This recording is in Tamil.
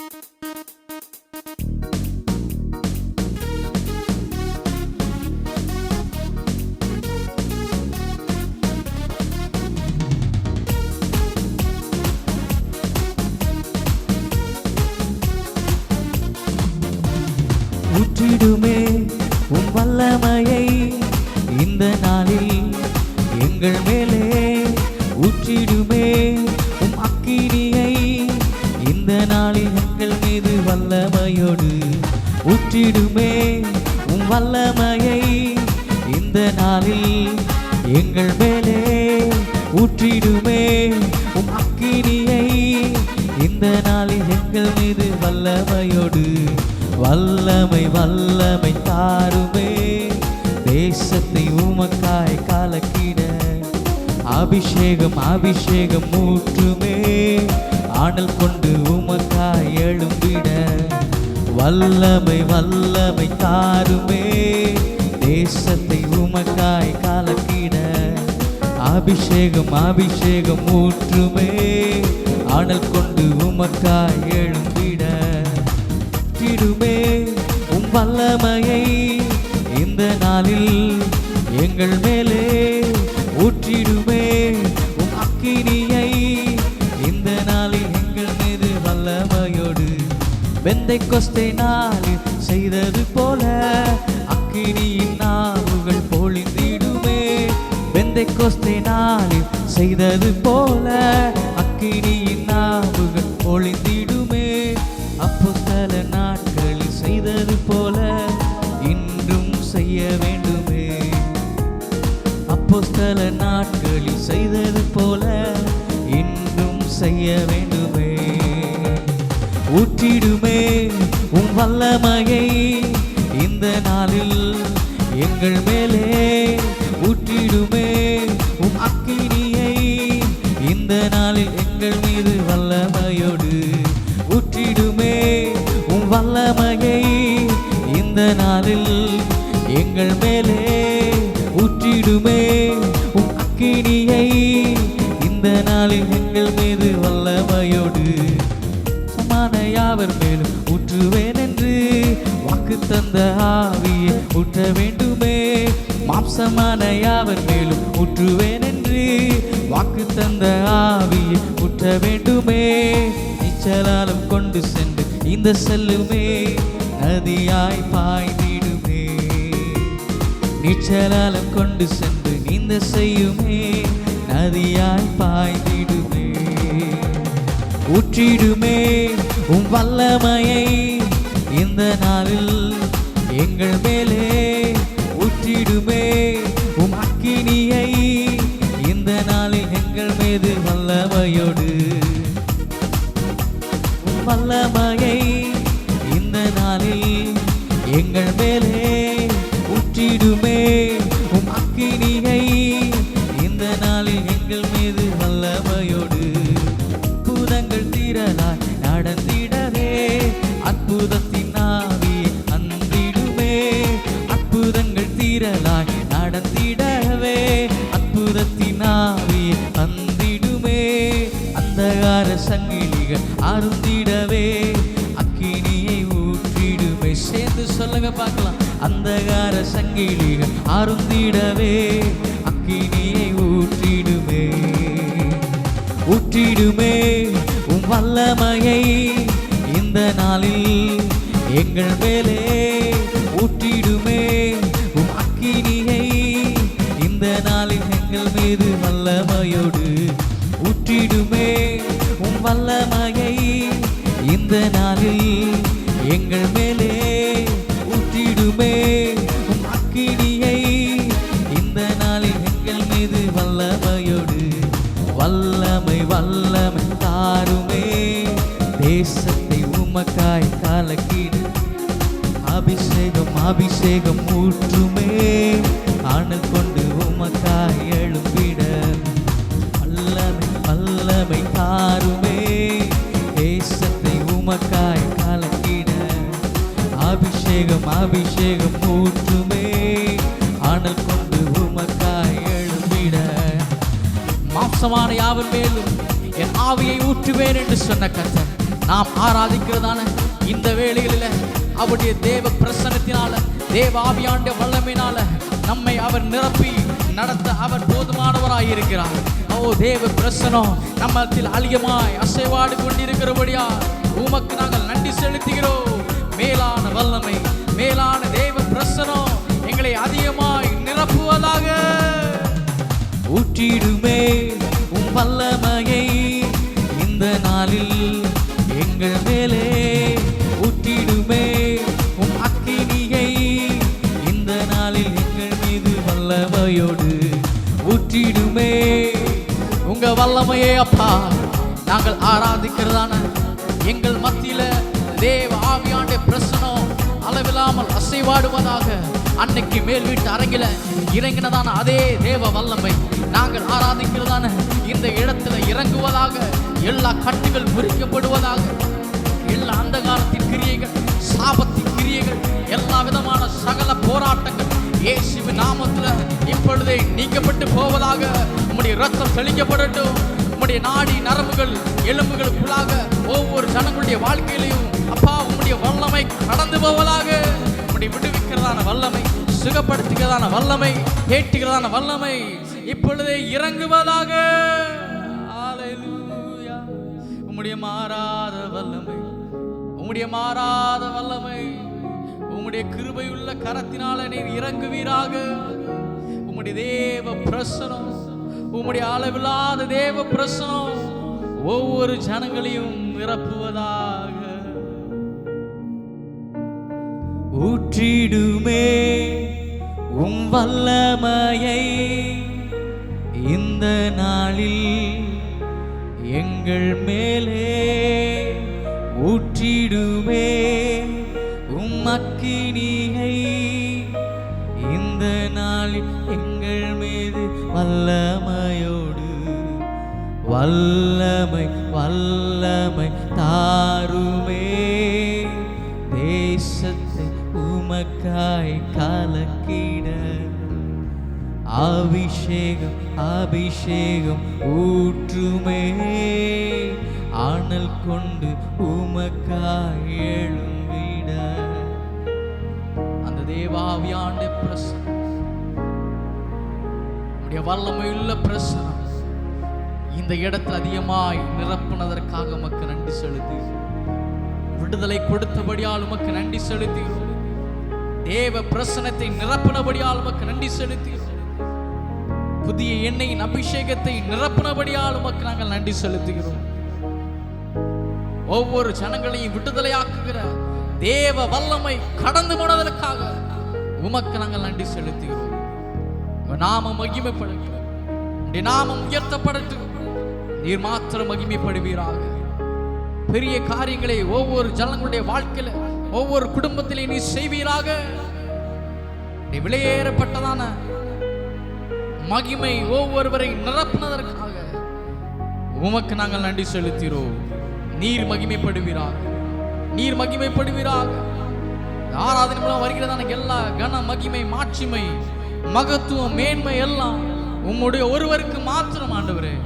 ஊற்றிடுமே உம் வல்லமையை இந்த நாளில் எங்கள் மேலே, ஊற்றிடுமே உம் அக்கினியை இந்த நாளில் எங்கள் மீது வல்லமையோடு. ஊற்றிடுமே உம் வல்லமையை இந்த நாளில் எங்கள் மேலே, ஊற்றிடுமே உம் அக்கினியை இந்த நாளில் எங்கள் மீது வல்லமையோடு. வல்லமை வல்லமை தாருமே, தேசத்தை உமக்காய் கலக்கிட. அபிஷேகம் அபிஷேகம் ஊற்றுமே, ஆனல் கொண்டு உமக்காய் எழும்பிட. வல்லமை வல்லமை தாருமே, தேசத்தை உமக்காய் கலக்கிட. அபிஷேகம் அபிஷேகம் ஊற்றுமே, ஆனல் கொண்டு உமக்காய் எழும்பிட. ஊற்றிடுமே உம் வல்லமையை இந்த நாளில் எங்கள் மேலே, ஊற்றிடுமே உம் அக்கினியை இந்த நாளில் எங்கள் மீது வல்லமையோடு. பெந்தைக்கோஸ்தே நாளில் செய்தது போல அக்கினியின் நாவுகள் பொழிந்திடுமே. பெந்தைக்கோஸ்தே நாளில் செய்தது போல அக்கினியின் நாவுகள் பொழிந்திடுமே. அப்போஸ்தல நாட்களில் செய்தது போல இன்றும் செய்ய வேண்டுமே. அப்போஸ்தல நாட்களில் செய்தது போல இன்றும் செய்ய வேண்டுமே. ஊற்றிடுமே உம் வல்லமையை இந்த நாளில் எங்கள் மேலே, ஊற்றிடுமே உம் அக்கினியை இந்த நாளில் எங்கள் மீது வல்லமையோடு. ஊற்றிடுமே உம் வல்லமையை இந்த நாளில் எங்கள் மேலே, ஊற்றிடுமே உம் அக்கினியை இந்த நாளில் எங்கள் மீது வல்லமையோடு. சமான யாவர் மேலும் ஊற்றுவேன் என்று வாக்கு தந்த ஆவியை ஊற்ற வேண்டுமே. மாம்சமான யாவர் மேலும் ஊற்றுவேன் என்று வாக்கு தந்த ஆவியை ஊற்ற வேண்டுமே. நீச்சலாலும் கொண்டு சென்று இந்த செல்லுமே, நதியாய் பாய்ந்திடுமே. நீச்சலாலும் கொண்டு சென்று இந்த செய்யுமே, நதியாய் பாய்ந்திடுமே. ஊற்றிடுமே உம் வல்லமையை இந்த நாளில் எங்கள் மேலே, ஊற்றிடுமே உம் அக்கினியை இந்த நாளில் எங்கள் மீது வல்லமையோடு. வல்லமையை இந்த நாளில் எங்கள் மேலே, ஊற்றிடுமே உம் அக்கினியை இந்த நாளில் எங்கள் மீது வல்லமையோடு. அற்புதங்கள் திரளாய் நடந்திடவே, அற்புதத்தின் ஆவியை அந்திடுமே. அற்புதங்கள் திரளாய் நடந்திடவே, அற்புதத்தின் ஆவியை அந்திடுமே. அந்தகார சங்கிலிகள் அருந்திடவே, அக்கினியை ஊற்றிடுமே. சேர்ந்து சொல்லுங்க பார்க்கலாம். அந்தகார சங்கிலிகள் அருந்திடவே, அக்கினியை ஊற்றிடுமே. ஊற்றிடுமே உம் வல்லமையை இந்த நாளில் எங்கள் மேலே, ஊற்றிடுமே உம் அக்கினியை இந்த நாளில் எங்கள் மீது வல்லமையோடு. ஊற்றிடுமே உம் வல்லமையை இந்த நாளில் எங்கள் மேலே, ஊற்றிடுமே உம் அக்கினியை இந்த நாளில் எங்கள் மீது வல்லமையோடு. வல்லமை வல்லமை தாருமே, தேசத்தை உமக்காய் கலக்கிட. அபிஷேகம் அபிஷேகம் ஊற்றுமே, ஆனல் கொண்டு உமக்காய் எழும்பிட. வல்லமை வல்லமை தாருமே, தேசத்தை உமக்காய் கலக்கிட. அபிஷேகம் அபிஷேகம் ஊற்றுமே, ஆனல் கொண்டு உமக்காய் எழும்பிட. மாம்சமான யாவர் மேலும் என் ஆவியை ஊற்றுவேன் என்று சொன்ன கர்த்தர் நாம் ஆராதிக்கிறதான இந்த வேளைகளில் அவருடைய தேவ பிரசன்னத்தினால, தேவ ஆவியாண்ட வல்லமையினால நம்மை அவர் நிரப்பி நடத்த அவர் போதுமானவராய் இருக்கிறார். ஓ தேவ பிரசனம் நம்மத்தில் அதிகமாய் அசைவாடு கொண்டிருக்கிறபடியா உமக்கு நாங்கள் நன்றி செலுத்துகிறோம். மேலான வல்லமை, மேலான தேவ பிரசனம் எங்களை அதிகமாய் நிரப்புவதாக. ஊற்றிடுமே உம் வல்லமையை இந்த நாளில் எங்கள் மேலே, ஊற்றிடுமே உம் அக்கினியை இந்த நாளில் எங்கள் மீது வல்லமையோடு ஊற்றிடுமே உங்க வல்லமையே. அப்பா, நாங்கள் ஆராதிக்கிறதான எங்கள் மத்தியில தேவ ஆவியாண்ட பிரசனம் அளவில்லாமல் அசைவாடுவதாக. அன்னைக்கு மேல் வீட்டு அரங்கில இறங்கினதான அதே தேவ வல்லமை நாங்கள் ஆராதிக்கிறதான இந்த இடத்துல இறங்குவதாக. எல்லா கட்டுகள் முறிக்கப்படுவதாக. எல்லா அந்தகாரத்தின் கிரியைகள், சாபத்தின் கிரியைகள், எல்லா விதமான சகல போராட்டங்கள் இயேசுவின் நாமத்துல இப்பொழுதே நீக்கப்பட்டு போவதாக. உம்முடைய ரத்தம் தெளிக்கப்படட்டும். உம்முடைய நாடி நரம்புகள் எலும்புகளுக்குள்ளாக ஒவ்வொரு ஜனங்களுடைய வாழ்க்கையிலையும் அப்பா உம்முடைய வல்லமை கடந்து போவதாக. உம்முடைய விடுவிக்கிறதான வல்லமை, சுகப்படுத்துகிறதான வல்லமை, கேட்டுகிறதான வல்லமை இப்பொழுதே இறங்குவதாக. ஹல்லேலூயா. உம்முடைய மாறாத வல்லமை, உம்முடைய மாறாத வல்லமை, உம்முடைய கிருபையுள்ள கரத்தினால நீர் இறங்குவீராக. உம்முடைய தேவ பிரசனம், உம்முடைய அளவில்லாத தேவ பிரசனம் ஒவ்வொரு ஜனங்களையும் நிரப்புவதாக. ஊற்றிடுமே உம் வல்லமையை இந்த நாளில் எங்கள் மேலே, ஊற்றிடுமே உம் அக்கினியை இந்த நாளில் எங்கள் மீது வல்லமையோடு. வல்லமை வல்லமை தாருமே, தேசத்தை உமக்காய் கலக்கிட. அபிஷேகம் அபிஷேகம் ஊற்றுமே, ஆனல் கொண்டு உமக்காய் எழும்பிட. அந்த தேவாவியாண்ட பிரசனம், உடைய வல்லமையுள்ள பிரசனம் இந்த இடத்தில் அதிகமாய் நிரப்புனதற்காக உமக்கு நன்றி செலுத்தி, விடுதலை கொடுத்தபடியால் உமக்கு நன்றி செலுத்தி, தேவ பிரசனத்தை நிரப்புனபடியால் உமக்கு நன்றி செலுத்தி, புதிய எண்ணெயின் அபிஷேகத்தை நிரப்புனபடியால் உமக்கு நாங்கள் நன்றி செலுத்துகிறோம். ஒவ்வொரு ஜனங்களையும் விடுதலையாக்குகிற தேவ வல்லமை கடந்து போனதற்காக உமக்கு நாங்கள் நன்றி செலுத்துகிறோம். நாமம் மகிமைப்படட்டும், நாமம் உயர்த்தப்படட்டும். நீர் மாத்திரம் மகிமைப்படுவீராக. பெரிய காரியங்களை ஒவ்வொரு ஜனங்களுடைய வாழ்க்கையில, ஒவ்வொரு குடும்பத்திலே நீ செய்வீராக. விலையேறப்பட்டதான மகிமை ஒவ்வொருவரை நிரப்புனதற்காக உமக்கு நாங்கள் நன்றி செலுத்துகிறோம். நீர் மகிமைப்படுவீராக, நீர் மகிமைப்படுவீராக. ஆராதனை மூலம் வருகிறதான எல்லா கன மகிமை, மாட்சிமை, மகத்துவம், மேன்மை எல்லாம் உம்முடைய ஒருவருக்கு மாத்திரம் ஆண்டவரே.